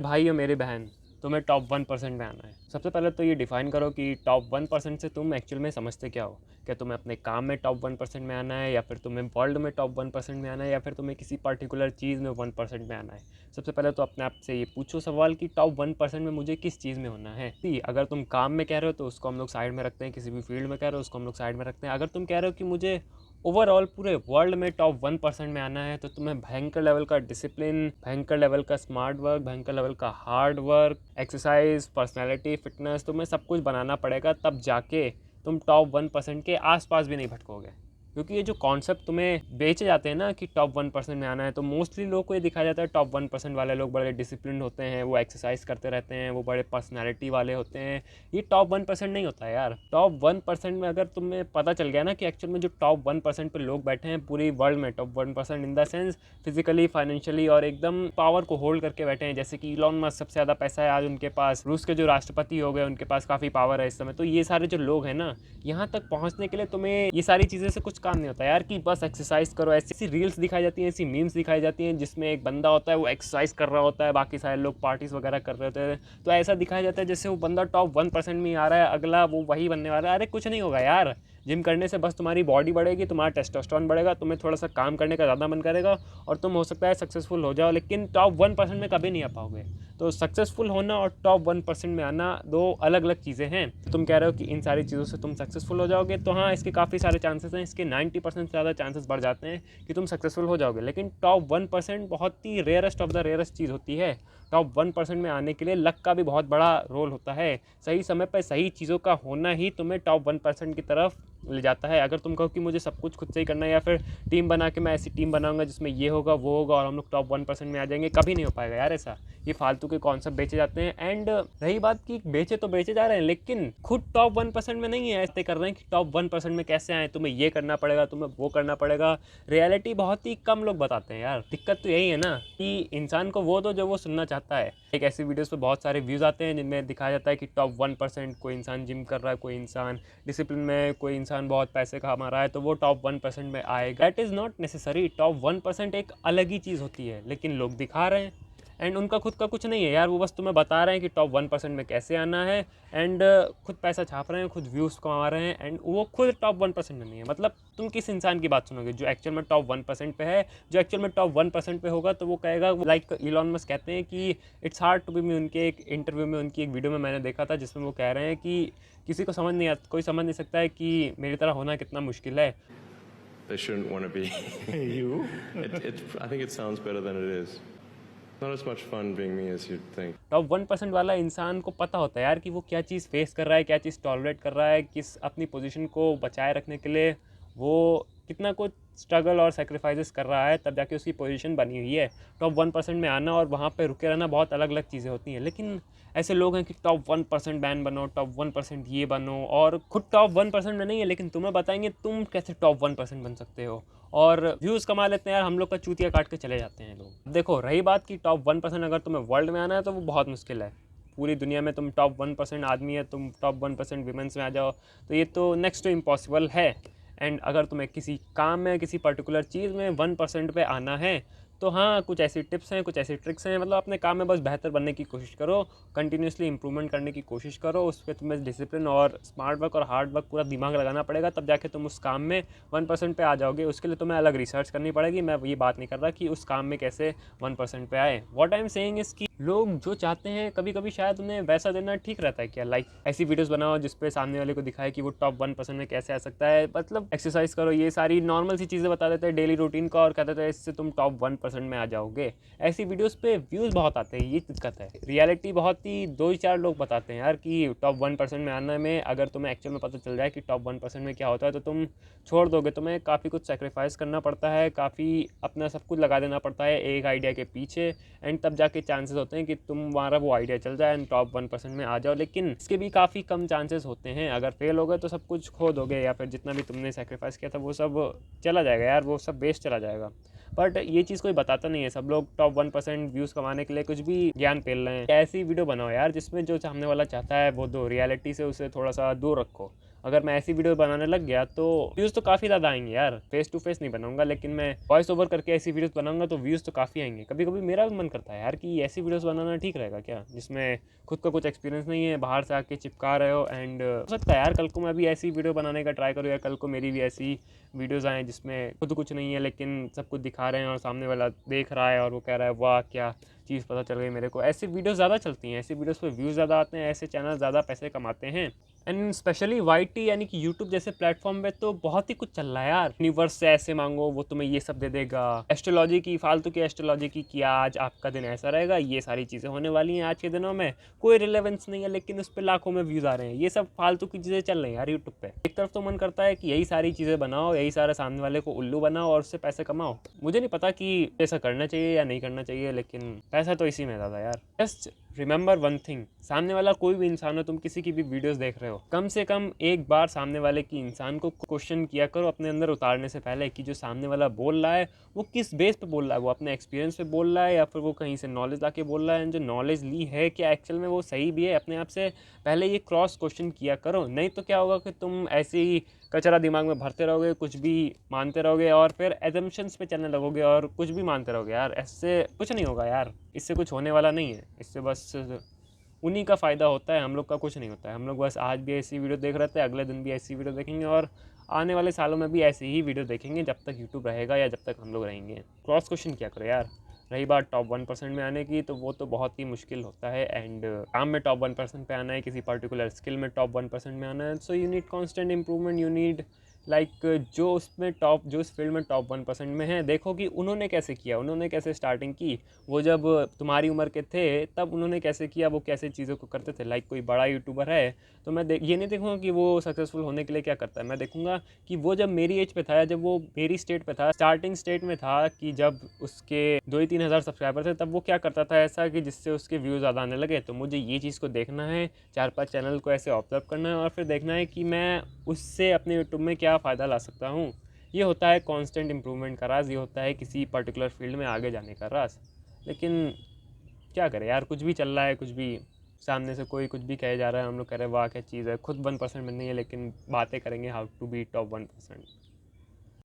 भाई और मेरी बहन, तुम्हें टॉप 1% में आना है। सबसे पहले तो ये डिफाइन करो कि टॉप 1% से तुम एक्चुअल में समझते क्या हो। क्या तुम्हें अपने काम में टॉप 1% में आना है, या फिर तुम्हें वर्ल्ड में टॉप 1% में आना है, या फिर तुम्हें किसी पर्टिकुलर चीज़ में 1% में आना है। सबसे पहले तो अपने आप से ये पूछो सवाल कि टॉप 1% में मुझे किस चीज़ में होना है। अगर तुम काम में कह रहे हो तो उसको हम लोग साइड में रखते हैं, किसी भी फील्ड में कह रहे हो उसको हम लोग साइड में रखते हैं। अगर तुम कह रहे हो कि मुझे ओवरऑल पूरे वर्ल्ड में टॉप 1% में आना है, तो तुम्हें भयंकर लेवल का डिसिप्लिन, भयंकर लेवल का स्मार्ट वर्क, भयंकर लेवल का hard work, exercise, personality, fitness, तुम्हें सब कुछ बनाना पड़ेगा। तब जाके तुम टॉप 1% के आसपास भी नहीं भटकोगे। क्योंकि ये जो कॉन्सेप्ट तुम्हें बेचे जाते हैं ना कि टॉप 1% में आना है, तो मोस्टली लोग को ये दिखाया जाता है टॉप 1% वाले लोग बड़े डिसिप्लिन होते हैं, वो एक्सरसाइज करते रहते हैं, वो बड़े पर्सनैलिटी वाले होते हैं। ये टॉप 1% नहीं होता है यार। टॉप 1% में अगर तुम्हें पता चल गया ना कि एक्चुअल में जो टॉप 1% पे लोग बैठे हैं पूरी वर्ल्ड में, top 1% in the sense physically, financially और एकदम पावर को होल्ड करके बैठे हैं। जैसे कि इलॉन मस्क, सबसे ज़्यादा पैसा है आज उनके पास, रूस के जो राष्ट्रपति हो गए उनके पास काफ़ी पावर है इस समय। तो ये सारे जो लोग हैं ना, यहाँ तक पहुँचने के लिए तुम्हें ये सारी चीज़ें से कुछ काम नहीं होता यार कि बस एक्सरसाइज करो। ऐसी रील्स दिखाई जाती हैं, ऐसी मीम्स दिखाई जाती हैं जिसमें एक बंदा होता है वो एक्सरसाइज कर रहा होता है, बाकी सारे लोग पार्टीज वगैरह कर रहे होते हैं। तो ऐसा दिखाया जाता है जैसे वो बंदा टॉप 1% में ही आ रहा है, अगला वो वही बनने वाला है। अरे कुछ नहीं होगा यार। जिम करने से बस तुम्हारी बॉडी बढ़ेगी, तुम्हारा टेस्टोस्टेरोन बढ़ेगा, तुम्हें थोड़ा सा काम करने का ज़्यादा मन करेगा और तुम हो सकता है सक्सेसफुल हो जाओ, लेकिन टॉप 1% में कभी नहीं आ पाओगे। तो सक्सेसफुल होना और टॉप 1% में आना दो अलग अलग चीज़ें हैं। तुम कह रहे हो कि इन सारी चीज़ों से तुम सक्सेसफुल हो जाओगे, तो हाँ, इसके काफ़ी सारे चांसेस हैं। इसके 90% से ज़्यादा चांसेस बढ़ जाते हैं कि तुम सक्सेसफुल हो जाओगे। लेकिन टॉप 1% बहुत ही रेयरेस्ट ऑफ द रेयरेस्ट चीज़ होती है। टॉप 1% में आने के लिए लक का भी बहुत बड़ा रोल होता है। सही समय पर सही चीज़ों का होना ही तुम्हें टॉप 1% की तरफ ले जाता है। अगर तुम कहो कि मुझे सब कुछ खुद से ही करना है, या फिर टीम बना के मैं ऐसी टीम बनाऊंगा जिसमें ये होगा वो होगा और हम लोग टॉप 1% में आ जाएंगे, कभी नहीं हो पाएगा यार ऐसा। ये फालतू के कॉन्सेप्ट बेचे जाते हैं। एंड रही बात कि बेचे तो बेचे जा रहे हैं, लेकिन खुद टॉप 1% में नहीं है। ऐसे कर रहे हैं कि टॉप 1% में कैसे आए, तुम्हें ये करना पड़ेगा, तुम्हें वो करना पड़ेगा। रियलिटी बहुत ही कम लोग बताते हैं यार। दिक्कत तो यही है ना कि इंसान को वो दो जो वो सुनना चाहता है। एक ऐसी वीडियोस पे बहुत सारे व्यूज़ आते हैं जिनमें दिखाया जाता है कि टॉप 1%, कोई इंसान जिम कर रहा है, कोई इंसान डिसिप्लिन में, कोई इंसान बहुत पैसे कमा रहा है, तो वो टॉप 1% में आएगा। That is not necessary. Top 1% एक अलग ही चीज़ होती है, लेकिन लोग दिखा रहे हैं। एंड उनका खुद का कुछ नहीं है यार, वो बस तुम्हें बता रहे हैं कि टॉप 1% में कैसे आना है। एंड खुद पैसा छाप रहे हैं, खुद व्यूज़ कमा रहे हैं, एंड वो खुद टॉप 1% में नहीं है। मतलब तुम किस इंसान की बात सुनोगे जो एक्चुअल में टॉप 1% पे है? जो एक्चुअल में टॉप 1% पे होगा तो वो कहेगा, लाइक इलॉन मस्क कहते हैं कि इट्स हार्ड टू बी मी। उनके एक इंटरव्यू में, उनकी एक वीडियो में मैंने देखा था जिसमें वो कह रहे हैं कि किसी को समझ नहीं आता, कोई समझ नहीं सकता है कि मेरी तरह होना कितना मुश्किल है। They shouldn't want to be. You? I think it sounds better than it is. Not as much fun being me as you'd think. Top 1% वाला इंसान को पता होता है यार कि वो क्या चीज़ फेस कर रहा है, क्या चीज़ टॉलरेट कर रहा है, किस अपनी पोजीशन को बचाए रखने के लिए वो कितना कुछ स्ट्रगल और सेक्रीफाइसेस कर रहा है, तब जाके उसकी पोजीशन बनी हुई है। टॉप 1% में आना और वहाँ पे रुके रहना बहुत अलग अलग चीज़ें होती हैं। लेकिन ऐसे लोग हैं कि टॉप 1% बैन बनो, टॉप 1% ये बनो, और खुद टॉप 1% में नहीं है लेकिन तुम्हें बताएंगे तुम कैसे टॉप 1% बन सकते हो। और व्यूज़ कमा लेते हैं यार, हम लोग का चूतिया काट के चले जाते हैं लोग। देखो, रही बात कि टॉप 1% अगर तुम्हें वर्ल्ड में आना है तो वो बहुत मुश्किल है। पूरी दुनिया में तुम टॉप 1% आदमी है, तुम टॉप 1% विमेंस में आ जाओ, तो ये तो नेक्स्ट टू इम्पॉसिबल है। एंड अगर तुम्हें किसी काम में, किसी पर्टिकुलर चीज़ में 1% पे आना है, तो हाँ, कुछ ऐसी टिप्स हैं, कुछ ऐसी ट्रिक्स हैं। मतलब अपने काम में बस बेहतर बनने की कोशिश करो, कंटिन्यूसली इंप्रूवमेंट करने की कोशिश करो। उस पर तुम्हें डिसिप्लिन और स्मार्ट वर्क और हार्ड वर्क पूरा दिमाग लगाना पड़ेगा, तब जाके तुम उस काम में 1% पे आ जाओगे। उसके लिए तुम्हें अलग रिसर्च करनी पड़ेगी। मैं ये बात नहीं कर रहा कि उस काम में कैसे 1% पे आए। What I am saying is कि लोग जो चाहते हैं कभी कभी शायद उन्हें वैसा देना ठीक रहता है क्या। लाइक ऐसी वीडियोस बनाओ जिसपे सामने वाले को दिखाए कि वो टॉप 1% में कैसे आ सकता है। मतलब एक्सरसाइज करो, ये सारी नॉर्मल सी चीज़ें बता देते हैं डेली रूटीन का, और कहते थे इससे तुम टॉप 1% में आ जाओगे। ऐसी वीडियोस पे व्यूज़ बहुत आते हैं, ये दिक्कत है। रियलिटी बहुत ही 2 ही 4 लोग बताते हैं यार कि टॉप 1% में आने में अगर तुम्हें एक्चुअल में पता चल जाए कि टॉप 1% में क्या होता है तो तुम छोड़ दोगे। तुम्हें काफ़ी कुछ सेक्रीफाइस करना पड़ता है, काफ़ी अपना सब कुछ लगा देना पड़ता है एक आइडिया के पीछे। एंड तब जाके चांसेस होते हैं कि तुम्हारा वो आइडिया चल जाए एंड टॉप 1% में आ जाओ। लेकिन इसके भी काफ़ी कम चांसेस होते हैं। अगर फेल हो गए तो सब कुछ खो दोगे, या फिर जितना भी तुमने सेक्रीफाइस किया था वो सब चला जाएगा यार, वो सब वेस्ट चला जाएगा। बट ये चीज़ कोई बताता नहीं है। सब लोग टॉप 1% व्यूज़ कमाने के लिए कुछ भी ज्ञान पेल रहे हैं। ऐसी वीडियो बनाओ यार जिसमें जो सामने वाला चाहता है वो दो, रियलिटी से उसे थोड़ा सा दूर रखो। अगर मैं ऐसी वीडियो बनाने लग गया तो व्यूज़ तो काफ़ी ज़्यादा आएंगे यार। फेस टू फेस नहीं बनाऊंगा, लेकिन मैं वॉइस ओवर करके ऐसी वीडियोस बनाऊंगा तो व्यूज़ तो काफ़ी आएंगे। कभी कभी मेरा भी मन करता है यार कि ऐसी वीडियोस बनाना ठीक रहेगा क्या, जिसमें खुद का कुछ एक्सपीरियंस नहीं है, बाहर से आके चिपका रहे हो। एंड हो सकता है यार कल को मैं भी ऐसी वीडियो बनाने का ट्राई करूँ, या कल को मेरी भी ऐसी वीडियोज़ आएँ जिसमें खुद कुछ नहीं है लेकिन सब कुछ दिखा रहे हैं और सामने वाला देख रहा है और वो कह रहा है वाह क्या चीज़ पता चल गई मेरे को। ऐसी वीडियोस ज़्यादा चलती हैं, ऐसी वीडियोस पे व्यूज़ ज़्यादा आते हैं, ऐसे चैनल ज़्यादा पैसे कमाते हैं। एंड स्पेशली वाईटी यानी कि यूट्यूब जैसे प्लेटफॉर्म पे तो बहुत ही कुछ चल रहा है यार। यूनिवर्स से ऐसे मांगो वो तुम्हें ये सब दे देगा, एस्ट्रोलॉजी की फालतू की एस्ट्रोलॉजी की आज आपका दिन ऐसा रहेगा, ये सारी चीज़ें होने वाली हैं आज के दिनों में, कोई रिलेवेंस नहीं है लेकिन उस पर लाखों में व्यूज़ आ रहे हैं। ये सब फालतू की चीज़ें चल रही हैं यार यूट्यूब पे। एक तरफ तो मन करता है कि यही सारी चीज़ें बनाओ, यही सारे सामने वाले को उल्लू बनाओ और उससे पैसे कमाओ। मुझे नहीं पता कि ऐसा करना चाहिए या नहीं करना चाहिए, लेकिन पैसा तो इसी में ज़्यादा यार। जस्ट रिमेंबर वन थिंग, सामने वाला कोई भी इंसान हो, तुम किसी की भी वीडियोस देख रहे हो, कम से कम एक बार सामने वाले की इंसान को क्वेश्चन किया करो अपने अंदर उतारने से पहले कि जो सामने वाला बोल रहा है वो किस बेस पे बोल रहा है, वो अपने एक्सपीरियंस पे बोल रहा है या फिर वो कहीं से नॉलेज आके बोल रहा है। जो नॉलेज ली है क्या एक्चुअल में वो सही भी है, अपने आप से पहले ये क्रॉस क्वेश्चन किया करो। नहीं तो क्या होगा कि तुम ऐसे ही कचरा दिमाग में भरते रहोगे, कुछ भी मानते रहोगे और फिर एजम्पशंस पे चलने लगोगे और कुछ भी मानते रहोगे यार। ऐसे कुछ नहीं होगा यार, इससे कुछ होने वाला नहीं है। इससे बस उन्हीं का फ़ायदा होता है, हम लोग का कुछ नहीं होता है। हम लोग बस आज भी ऐसी वीडियो देख रहे थे, अगले दिन भी ऐसी वीडियो देखेंगे और आने वाले सालों में भी ऐसी ही वीडियो देखेंगे जब तक यूट्यूब रहेगा या जब तक हम लोग रहेंगे। क्रॉस क्वेश्चन क्या करो यार। रही बात टॉप 1% में आने की, तो वो तो बहुत ही मुश्किल होता है। एंड काम में टॉप 1% पे आना है, किसी पर्टिकुलर स्किल में टॉप 1% में आना है, so you need constant improvement. You need जो उसमें टॉप, जो उस फील्ड में टॉप 1% में है, देखो कि उन्होंने कैसे किया, उन्होंने कैसे स्टार्टिंग की। वो जब तुम्हारी उम्र के थे तब उन्होंने कैसे किया, वो कैसे चीज़ों को करते थे। कोई बड़ा यूट्यूबर है तो मैं ये नहीं देखूँगा कि वो सक्सेसफुल होने के लिए क्या करता है, मैं देखूँगा कि वो जब मेरी एज पे था या जब वो मेरी स्टेट पे था, स्टार्टिंग स्टेट में था, कि जब उसके 2 ही 3 हज़ार सब्सक्राइबर थे, तब वो क्या करता था ऐसा कि जिससे उसके व्यूज़ ज़्यादा आने लगे। तो मुझे ये चीज़ को देखना है, 4-5 चैनल को ऐसे ऑब्जर्व करना है और फिर देखना है कि मैं उससे अपने यूट्यूब में क्या फ़ायदा ला सकता हूँ। ये होता है कांस्टेंट इम्प्रूवमेंट का राज, ये होता है किसी पर्टिकुलर फील्ड में आगे जाने का राज। लेकिन क्या करें यार, कुछ भी चल रहा है, कुछ भी सामने से कोई कुछ भी कहे जा रहा है, हम लोग कह रहे हैं वाह क्या चीज़ है, खुद 1% में नहीं है लेकिन बातें करेंगे हाउ टू बी टॉप 1%।